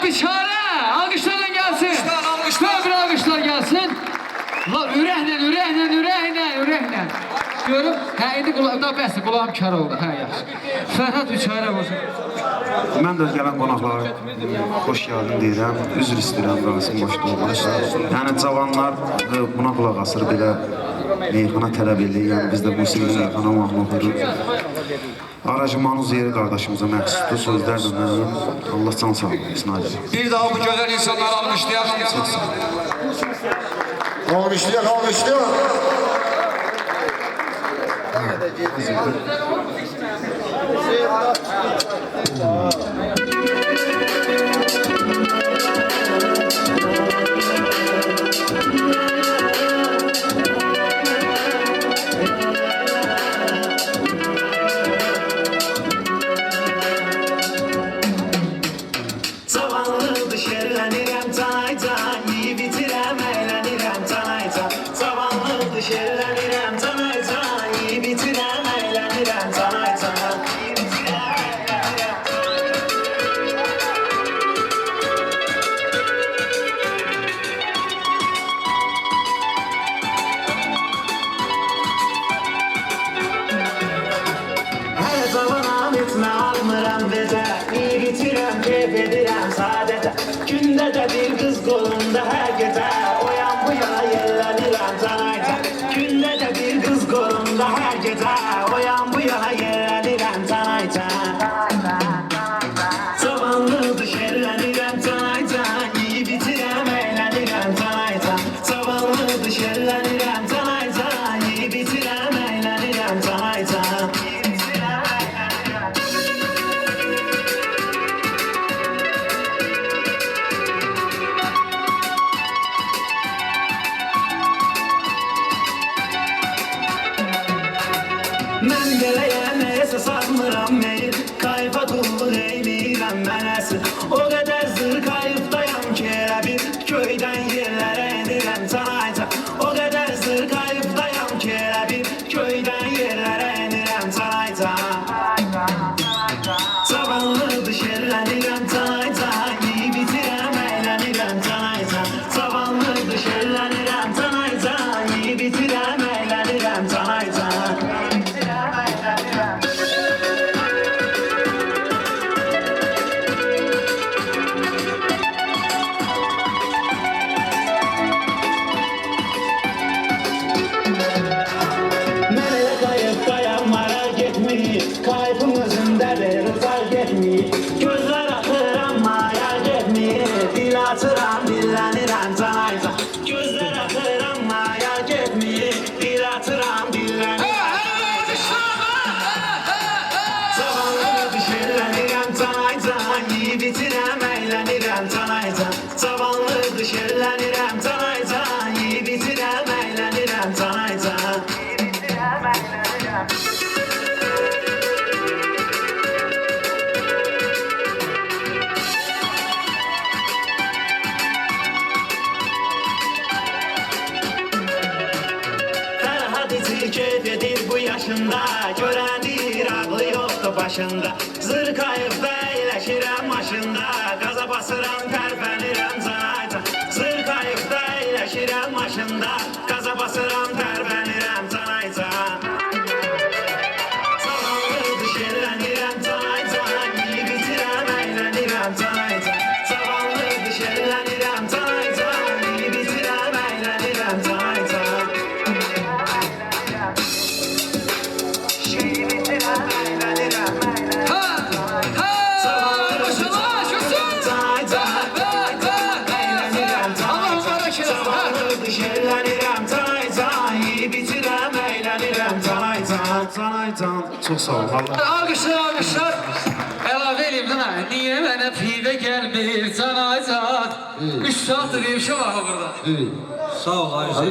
biçare. Alkışlarla gelsin. Şöyle bir alkışlar gelsin. Lan ürəklə. Görüm, hə, indi daha bəsdir, qulağım kar oldu, hə, yaxşı. Fərhad biçare olsun. Mən də gələn qonaqlara xoş gəldin deyirəm, üzr istəyirəm Rasim başda olmasa. Yəni cavanlar buna qulaq asır, belə meyxana tələb edir, yəni biz də musiqili meyxana mahnı oxuyuruq. Aracımanız yeri qardaşımıza məxsusdur, sözlərlə mənim. Allah can sağ olun, İsmail. Bir daha bu gözəl insanları almışlayaq. Almışlayaq. Zavallı şerlənirəm canaycan, yiyib itirəm, əylənirəm canaycan. Zavallı şerlənirəm canaycan, yiyib itirəm, əylənirəm canaycan. Hər zamanam etmə almıram bezə, yiyib itirəm, keyf edirəm sadəcə. Gündə də bir qız qolunda hər gecə, oyan bu yana yellənirəm canaycan. Gündə də bir qız qolunda hər gecə, oyan bu yana yellənirəm canaycan. Zavallıdır şerlənirəm canaycan, yiyib itirəm, əylənirəm canaycan. Zavallıdır şerlənirəm canaycan, yiyib itirəm, əylənirəm canaycan. Mən gələyəm, nəyəsə satmıram meyil, kayfa qulluq eyləyirəm mənəsi. O qədər zır kayıfdayam ki, elə bir köydən yerlərə enirəm canaycan. O qədər zır kayıfdayam ki, elə bir köydən yerlərə enirəm canaycan. Zavallıdır şerlənirəm canaycan, yiyib itirəm, əylənirəm canaycan. Zavallıdır şerlənirəm canaycan, yiyib itirəm, əylənirəm canaycan. Mənə qayıqdayam, maral getmir, kayfımızın dədir, rızar getmir. Gözlər axır amma yar getmir, dil açıram, dillənirəm canaycan. Gözlər axır amma yar getmir, dil açıram, dillənirəm. Zavallıdır şerlənirəm canaycan, yiyib itirəm, əylənirəm canaycan. Zavallıdır şerlənirəm canaycan, yiyib itirəm, əylənirəm canaycan. Fərhad içi keyf edir bu yaşında, görəndir ağlı yoxdur başında. Zır kayıqda əyləşirəm maşında, qaza basıram, tərpənirəm canaycan. Zır kayıqda əyləşirəm maşında, qaza basıram, tərpənirəm canaycan. Zavallıdır şerlənirəm canaycan, yiyib itirəm, əylənirəm canaycan. Zavallıdır şerlənirəm canaycan, yiyib itirəm, əylənirəm canaycan. Yiyib itirəm, əylənirəm, Ha, ha, maşallah, köksün. Allah'ım barak eylesin, ha. Zavallıdır şerlənirəm canaycan, yiyib itirəm, əylənirəm canaycan. Canaycan, çox sağ olun. Allah. Alkışlar. Əlavə edeyim sana. Niye mənə pivə gəlmir canaycan? 3 saatdir evşə var burada. Sağ ol Ayşe.